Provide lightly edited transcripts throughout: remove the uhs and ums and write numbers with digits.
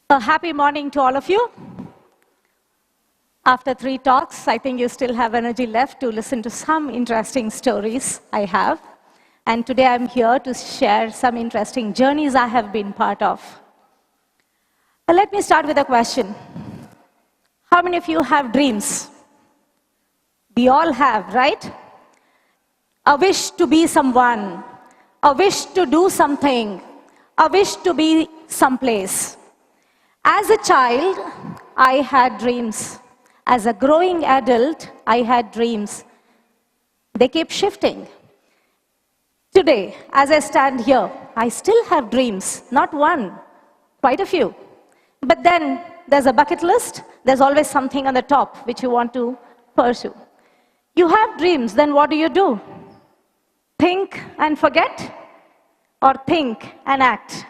A happy morning to all of you. After 3 talks, I think you still have energy left to listen to some interesting stories I have. And today I'm here to share some interesting journeys I have been part of. But let me start with a question. How many of you have dreams? We all have, right? A wish to be someone, a wish to do something, a wish to be someplace. As a child, I had dreams. As a growing adult, I had dreams. They keep shifting. Today, as I stand here, I still have dreams. Not one, quite a few. But then there's a bucket list. There's always something on the top which you want to pursue. You have dreams, then what do? Think and forget? Or think and act?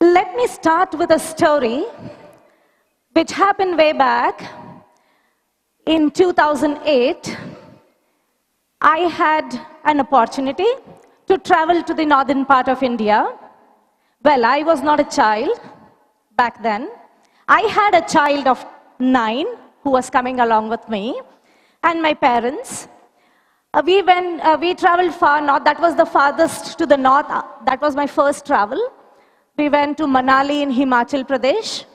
Let me start with a story which happened way back in 2008. I had an opportunity to travel to the northern part of India. Well, I was not a child back then. I had a child of 9 who was coming along with me, and my parents. We traveled far north. That was the farthest to the north. That was my first travel. We went to Manali in Himachal Pradesh.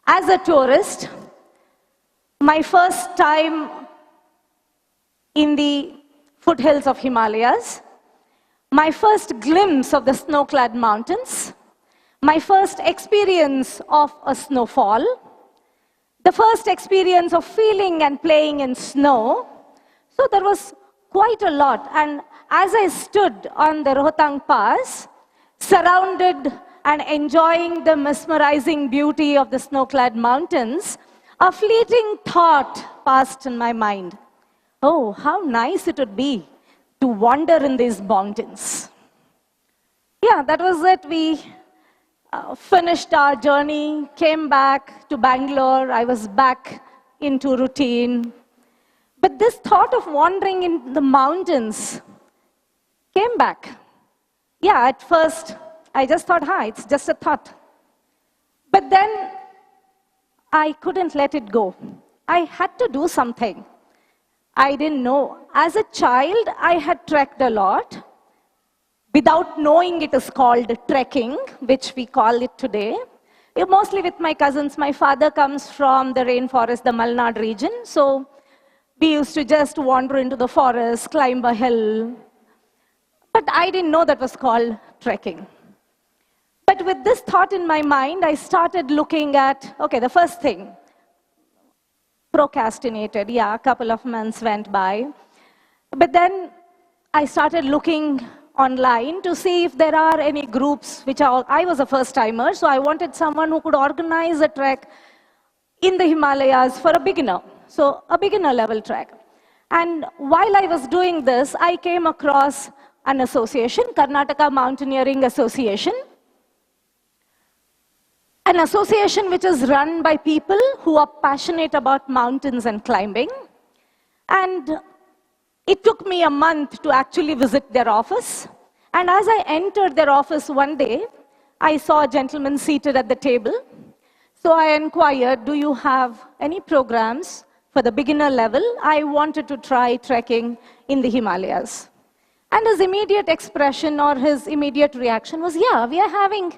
As a tourist, my first time in the foothills of Himalayas, my first glimpse of the snow-clad mountains, my first experience of a snowfall, the first experience of feeling and playing in snow. So there was quite a lot. And as I stood on the Rohtang Pass, surrounded and enjoying the mesmerizing beauty of the snow-clad mountains, a fleeting thought passed in my mind. Oh, how nice it would be to wander in these mountains. Yeah, that was it. We finished our journey, came back to Bangalore. I was back into routine. But this thought of wandering in the mountains came back. Yeah, at first, I just thought, it's just a thought. But then, I couldn't let it go. I had to do something. I didn't know. As a child, I had trekked a lot. Without knowing it is called trekking, which we call it today. Mostly with my cousins. My father comes from the rainforest, the Malnad region. So, we used to just wander into the forest, climb a hill. But I didn't know that was called trekking. But with this thought in my mind, I started looking at, okay, the first thing, procrastinated. Yeah, a couple of months went by. But then I started looking online to see if there are any groups, I was a first-timer, so I wanted someone who could organize a trek in the Himalayas for a beginner. So a beginner-level trek. And while I was doing this, I came across an association, Karnataka Mountaineering Association. An association which is run by people who are passionate about mountains and climbing. And it took me a month to actually visit their office. And as I entered their office one day, I saw a gentleman seated at the table. So I inquired, do you have any programs for the beginner level? I wanted to try trekking in the Himalayas. And his immediate expression or his immediate reaction was, yeah, we are having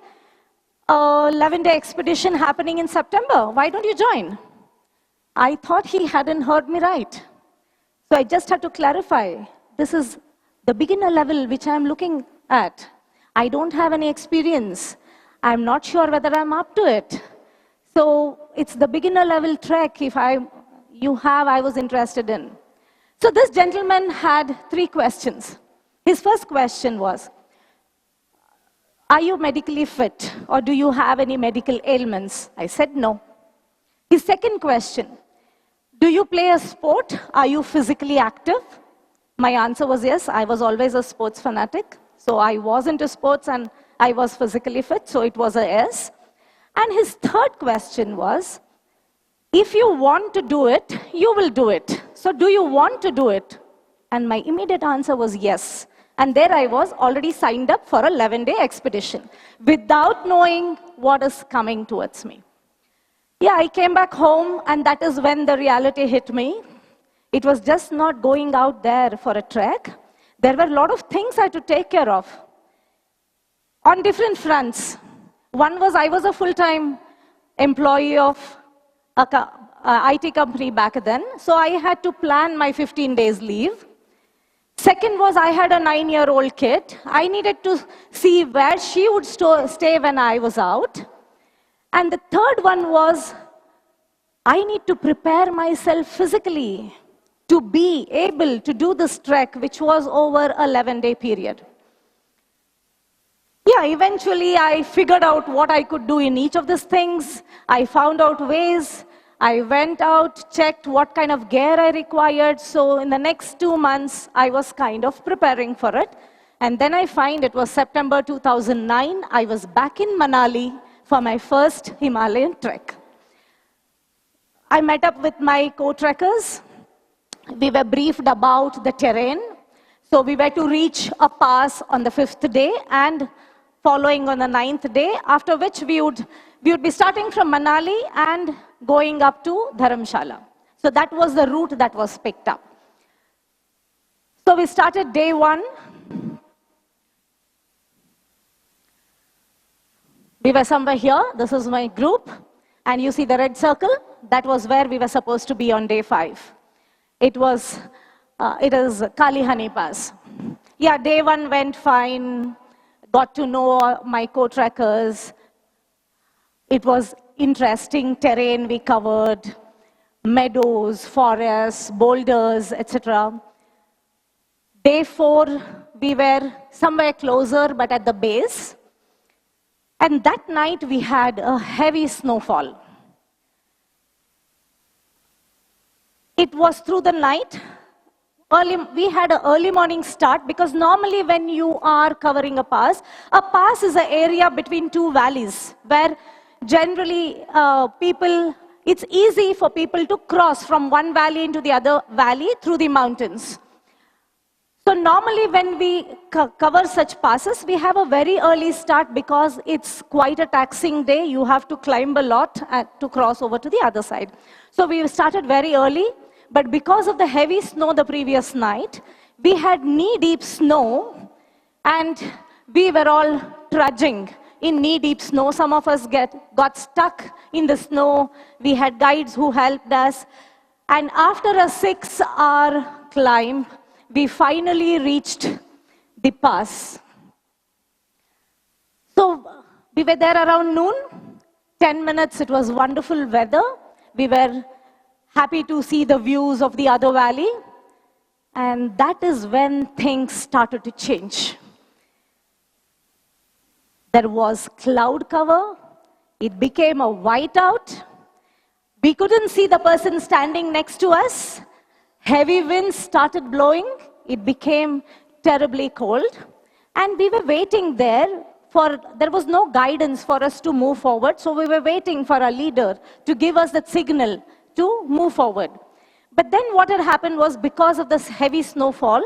a 11-day expedition happening in September. Why don't you join? I thought he hadn't heard me right. So I just had to clarify. This is the beginner level which I'm looking at. I don't have any experience. I'm not sure whether I'm up to it. So it's the beginner level trek I was interested in. So this gentleman had 3 questions. His first question was, are you medically fit or do you have any medical ailments? I said no. His second question, do you play a sport? Are you physically active? My answer was yes. I was always a sports fanatic. So I was into sports and I was physically fit. So it was a yes. And his third question was, if you want to do it, you will do it. So do you want to do it? And my immediate answer was yes. And there I was already signed up for a 11-day expedition without knowing what is coming towards me. Yeah, I came back home, and that is when the reality hit me. It was just not going out there for a trek. There were a lot of things I had to take care of on different fronts. One was I was a full-time employee of a IT company back then, so I had to plan my 15 days leave. Second was I had a 9-year-old kid. I needed to see where she would stay when I was out. And the third one was I need to prepare myself physically to be able to do this trek, which was over a 11-day period. Yeah, eventually I figured out what I could do in each of these things. I found out ways. I went out, checked what kind of gear I required. So in the next 2 months, I was kind of preparing for it. And then I find it was September 2009. I was back in Manali for my first Himalayan trek. I met up with my co-trekkers. We were briefed about the terrain. So we were to reach a pass on the 5th day and following on the 9th day, after which we would be starting from Manali and going up to Dharamshala. So that was the route that was picked up. So we started day 1. We were somewhere here. This is my group. And you see the red circle? That was where we were supposed to be on day 5. It is Kalihani Pass. Yeah, day 1 went fine. Got to know my co-trekkers. It was interesting terrain we covered. Meadows, forests, boulders, etc. Day 4, we were somewhere closer, but at the base. And that night, we had a heavy snowfall. It was through the night. We had an early morning start because normally when you are covering a pass is an area between 2 valleys where generally it's easy for people to cross from one valley into the other valley through the mountains. So normally when we cover such passes, we have a very early start because it's quite a taxing day. You have to climb a lot to cross over to the other side. So we started very early, but because of the heavy snow the previous night, we had knee-deep snow and we were all trudging in knee-deep snow. Some of us got stuck in the snow. We had guides who helped us. And after a 6-hour climb, we finally reached the pass. So we were there around noon. 10 minutes, it was wonderful weather. We were happy to see the views of the other valley. And that is when things started to change. There was cloud cover. It became a whiteout. We couldn't see the person standing next to us. Heavy winds started blowing. It became terribly cold. And we were waiting there there was no guidance for us to move forward. So we were waiting for our leader to give us that signal to move forward. But then what had happened was because of this heavy snowfall,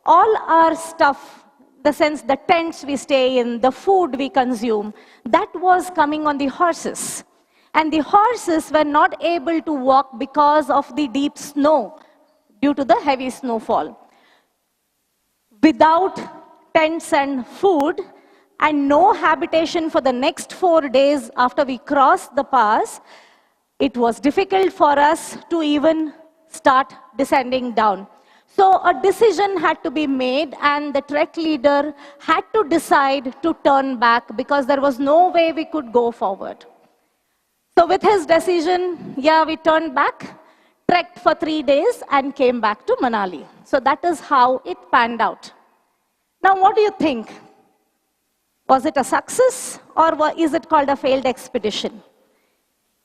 all our stuff, the sense the tents we stay in, the food we consume, that was coming on the horses. And the horses were not able to walk because of the deep snow due to the heavy snowfall. Without tents and food and no habitation for the next 4 days after we crossed the pass, it was difficult for us to even start descending down. So a decision had to be made and the trek leader had to decide to turn back because there was no way we could go forward. So with his decision, we turned back, trekked for 3 days and came back to Manali. So that is how it panned out. Now what do you think? Was it a success or is it called a failed expedition?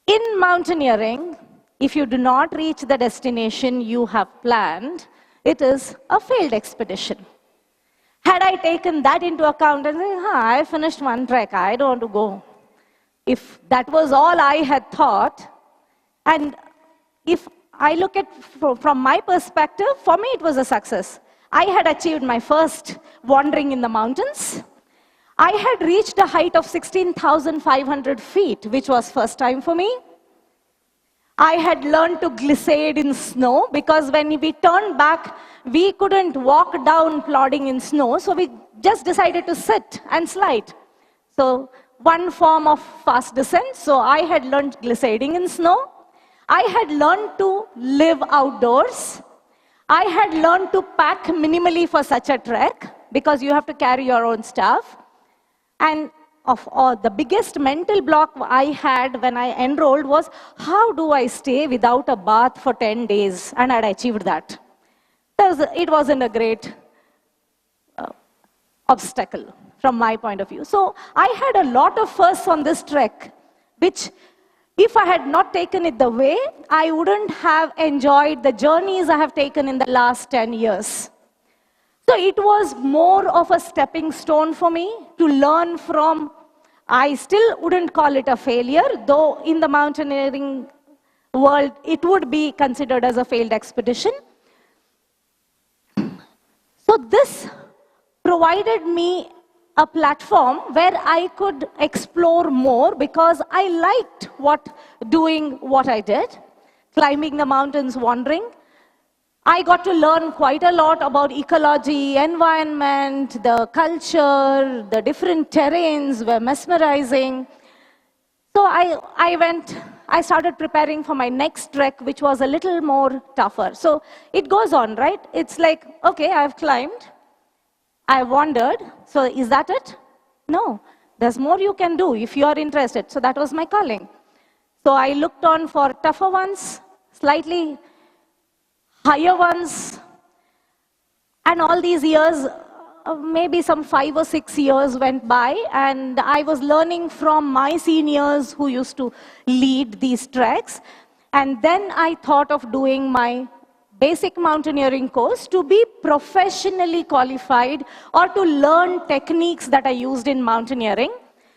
In mountaineering, if you do not reach the destination you have planned, it is a failed expedition. Had I taken that into account and said, I finished one trek, I don't want to go. If that was all I had thought, and if I look at from my perspective, for me it was a success. I had achieved my first wandering in the mountains. I had reached a height of 16,500 feet, which was first time for me. I had learned to glissade in snow because when we turned back, we couldn't walk down plodding in snow, so we just decided to sit and slide. So one form of fast descent, so I had learned glissading in snow. I had learned to live outdoors. I had learned to pack minimally for such a trek because you have to carry your own stuff. And of all, the biggest mental block I had when I enrolled was, how do I stay without a bath for 10 days? And I had achieved that. It wasn't a great obstacle from my point of view. So I had a lot of firsts on this trek, which if I had not taken it the way, I wouldn't have enjoyed the journeys I have taken in the last 10 years. So it was more of a stepping stone for me to learn from. I still wouldn't call it a failure, though in the mountaineering world, it would be considered as a failed expedition. So this provided me a platform where I could explore more because I liked doing what I did, climbing the mountains, wandering. I got to learn quite a lot about ecology, environment, the culture, the different terrains were mesmerizing. So I started preparing for my next trek, which was a little more tougher. So it goes on, right? It's like, okay, I've climbed, I wandered, so is that it? No, there's more you can do if you are interested. So that was my calling. So I looked on for tougher ones, slightly higher ones, and all these years, maybe some 5 or 6 years went by, and I was learning from my seniors who used to lead these treks. And then I thought of doing my basic mountaineering course to be professionally qualified or to learn techniques that I used in mountaineering.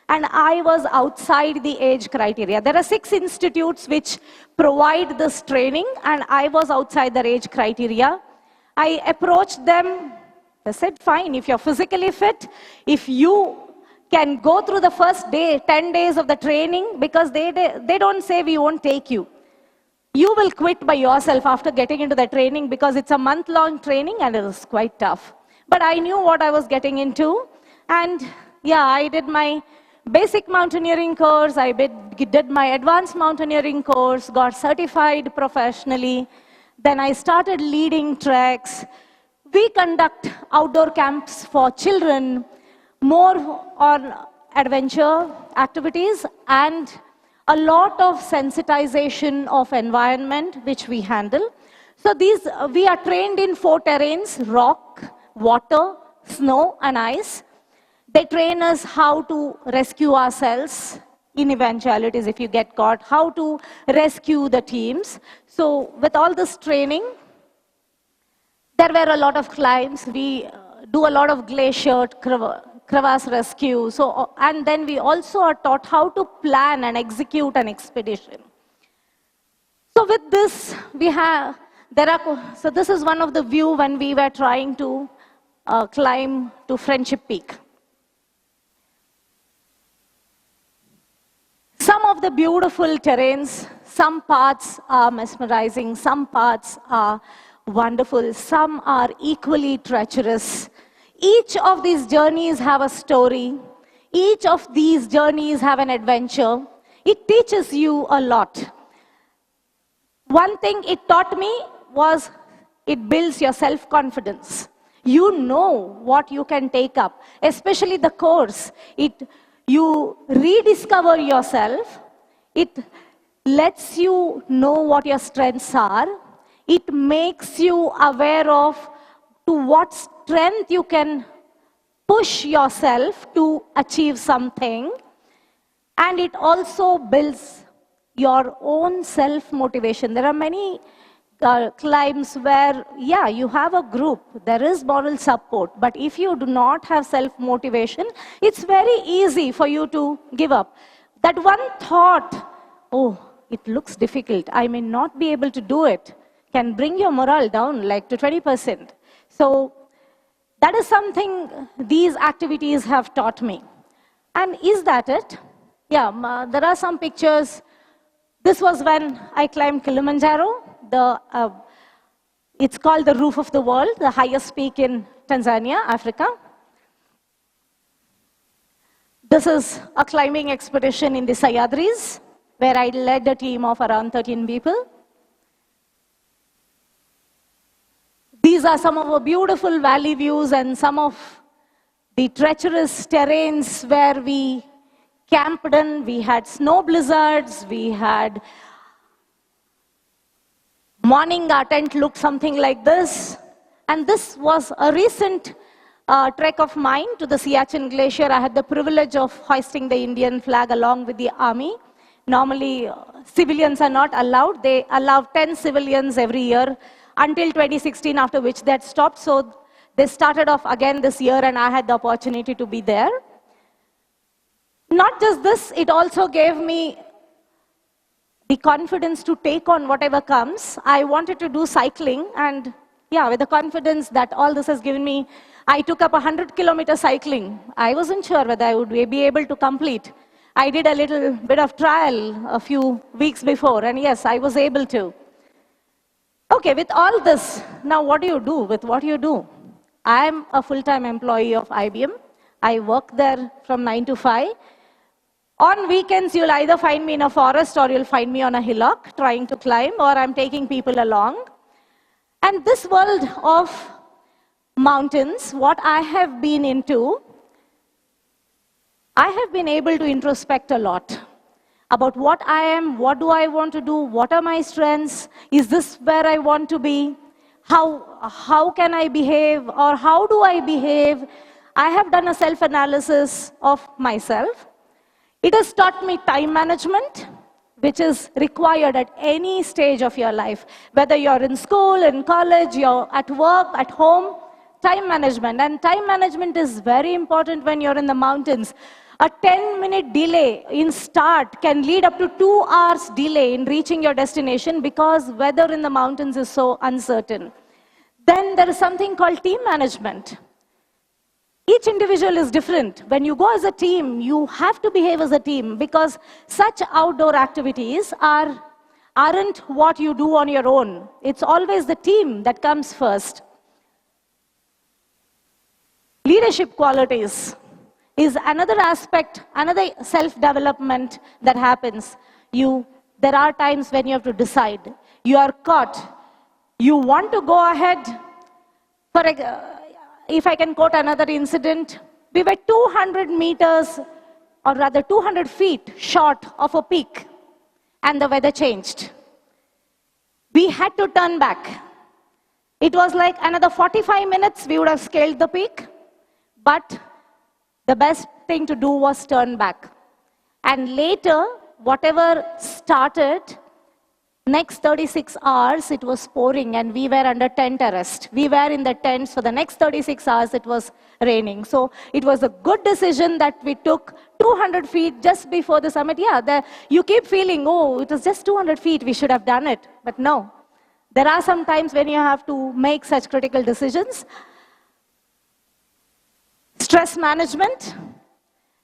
And I was outside the age criteria. There are 6 institutes which provide this training, and I was outside the age criteria. I approached them. They said, fine, if you're physically fit, if you can go through the first day, 10 days of the training, because they don't say we won't take you. You will quit by yourself after getting into the training because it's a month-long training and it was quite tough. But I knew what I was getting into. And yeah, I did my basic mountaineering course, I did my advanced mountaineering course, got certified professionally. Then I started leading treks. We conduct outdoor camps for children, more on adventure activities, and a lot of sensitization of environment, which we handle. So we are trained in 4 terrains: rock, water, snow, and ice. They train us how to rescue ourselves in eventualities if you get caught, how to rescue the teams. So with all this training, there were a lot of climbs. We do a lot of glacier, crevasse rescue. So, and then we also are taught how to plan and execute an expedition. So with this, so this is one of the view when we were trying to climb to Friendship Peak. Some of the beautiful terrains, some parts are mesmerizing, some parts are wonderful, some are equally treacherous. Each of these journeys have a story. Each of these journeys have an adventure. It teaches you a lot. One thing it taught me was it builds your self-confidence. You know what you can take up, especially the course. You rediscover yourself. It lets you know what your strengths are. It makes you aware of to what strength you can push yourself to achieve something. And it also builds your own self-motivation. There are many climbs where, yeah, you have a group, there is moral support, but if you do not have self-motivation, it's very easy for you to give up. That one thought, oh, it looks difficult, I may not be able to do it, can bring your morale down like to 20%. So That is something these activities have taught me. And is that it? Yeah, there are some pictures. This was when I climbed Kilimanjaro. It's called the Roof of the World, the highest peak in Tanzania, Africa. This is a climbing expedition in the Sayadris, where I led a team of around 13 people. These are some of the beautiful valley views and some of the treacherous terrains where we camped in. We had snow blizzards, we had morning, our tent looked something like this. And this was a recent trek of mine to the Siachen Glacier. I had the privilege of hoisting the Indian flag along with the army. Normally, civilians are not allowed. They allow 10 civilians every year until 2016, after which that stopped. So they started off again this year, and I had the opportunity to be there. Not just this, it also gave me the confidence to take on whatever comes. I wanted to do cycling, and yeah, with the confidence that all this has given me, I took up 100-kilometer cycling. I wasn't sure whether I would be able to complete. I did a little bit of trial a few weeks before, and yes, I was able to. Okay, with all this, now what do you do with what you do? I am a full-time employee of IBM. I work there from 9 to 5. On weekends, you'll either find me in a forest or you'll find me on a hillock trying to climb, or I'm taking people along. And this world of mountains, what I have been into, I have been able to introspect a lot about what I am, what do I want to do, what are my strengths, is this where I want to be, how can I behave, or how do I behave. I have done a self-analysis of myself. It has taught me time management, which is required at any stage of your life, whether you're in school, in college, you're at work, at home. Time management, and time management is very important when you're in the mountains. A 10-minute delay in start can lead up to 2 hours delay in reaching your destination because weather in the mountains is so uncertain. Then there is something called team management. Each individual is different. When you go as a team, you have to behave as a team because such outdoor activities aren't what you do on your own. It's always the team that comes first. Leadership qualities is another aspect, another self-development that happens. There are times when you have to decide. You are caught. You want to go ahead. If I can quote another incident, we were 200 meters, or rather 200 feet short of a peak, and the weather changed. We had to turn back. It was like another 45 minutes, we would have scaled the peak. But the best thing to do was turn back. And later, whatever started, next 36 hours, it was pouring and we were under tent arrest. We were in the tents for the next 36 hours, it was raining. So it was a good decision that we took 200 feet just before the summit. Yeah, you keep feeling, oh, it was just 200 feet, we should have done it. But no, there are some times when you have to make such critical decisions. Stress management,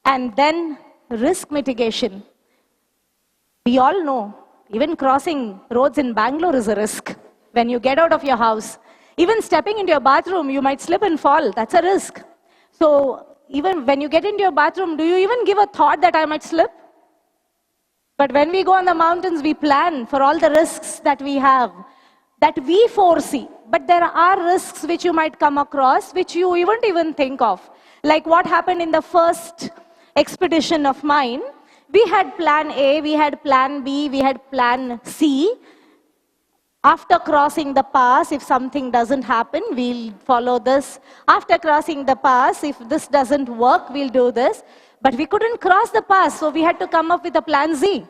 and then risk mitigation. We all know, even crossing roads in Bangalore is a risk. When you get out of your house, even stepping into your bathroom, you might slip and fall. That's a risk. So even when you get into your bathroom, do you even give a thought that I might slip? But when we go on the mountains, we plan for all the risks that we have, that we foresee. But there are risks which you might come across, which you wouldn't even think of. Like what happened in the first expedition of mine. We had plan A, we had plan B, we had plan C. After crossing the pass, if something doesn't happen, we'll follow this. After crossing the pass, if this doesn't work, we'll do this. But we couldn't cross the pass, so we had to come up with a plan Z.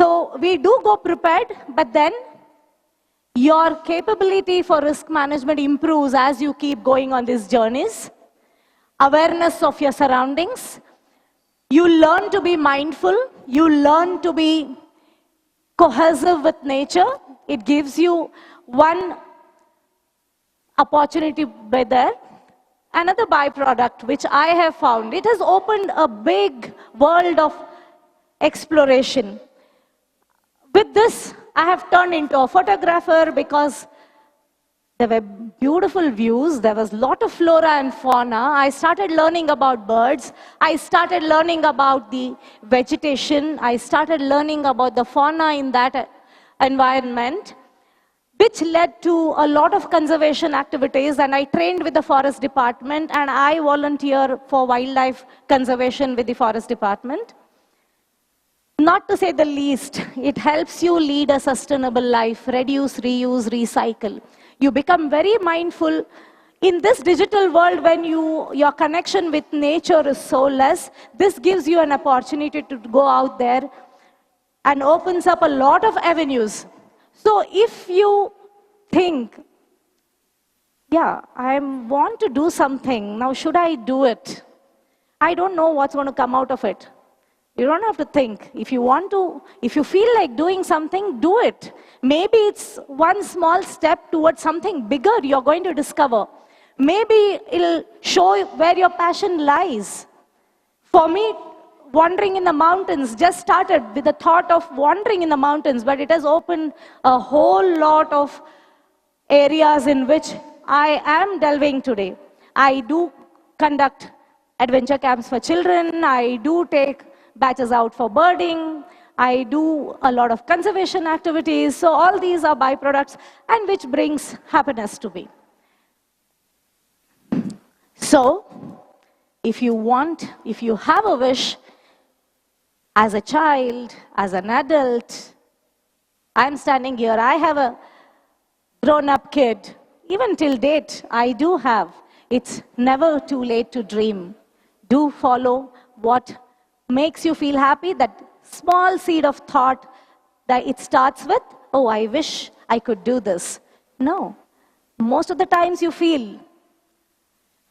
So we do go prepared, but then your capability for risk management improves as you keep going on these journeys. Awareness of your surroundings. You learn to be mindful. You learn to be cohesive with nature. It gives you one opportunity by there. another byproduct which I have found. It has opened a big world of exploration. With this, I have turned into a photographer because there were beautiful views, there was a lot of flora and fauna. I started learning about birds. I started learning about the vegetation. I started learning about the fauna in that environment, which led to a lot of conservation activities. And I trained with the forest department, and I volunteer for wildlife conservation with the forest department. Not to say the least, it helps you lead a sustainable life, reduce, reuse, recycle. You become very mindful. In this digital world, when your connection with nature is so less, this gives you an opportunity to go out there and opens up a lot of avenues. So if you think, yeah, I want to do something, now should I do it? I don't know what's going to come out of it. You don't have to think. If you feel like doing something, do it. Maybe it's one small step towards something bigger you're going to discover. Maybe it'll show where your passion lies. For me, wandering in the mountains just started with the thought of wandering in the mountains, but it has opened a whole lot of areas in which I am delving today. I do conduct adventure camps for children. I do take batches out for birding. I do a lot of conservation activities. So all these are byproducts, and which brings happiness to me. So if you have a wish, as a child, as an adult, I'm standing here, I have a grown-up kid. Even till date, I do have. It's never too late to dream. Do follow what makes you feel happy, that small seed of thought that it starts with, oh, I wish I could do this. No. Most of the times you feel,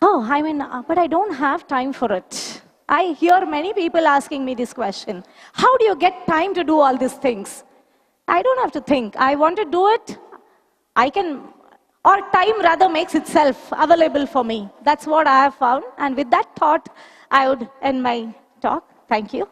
oh, but I don't have time for it. I hear many people asking me this question. How do you get time to do all these things? I don't have to think. I want to do it. I can, or time rather makes itself available for me. That's what I have found. And with that thought, I would end my talk. Thank you.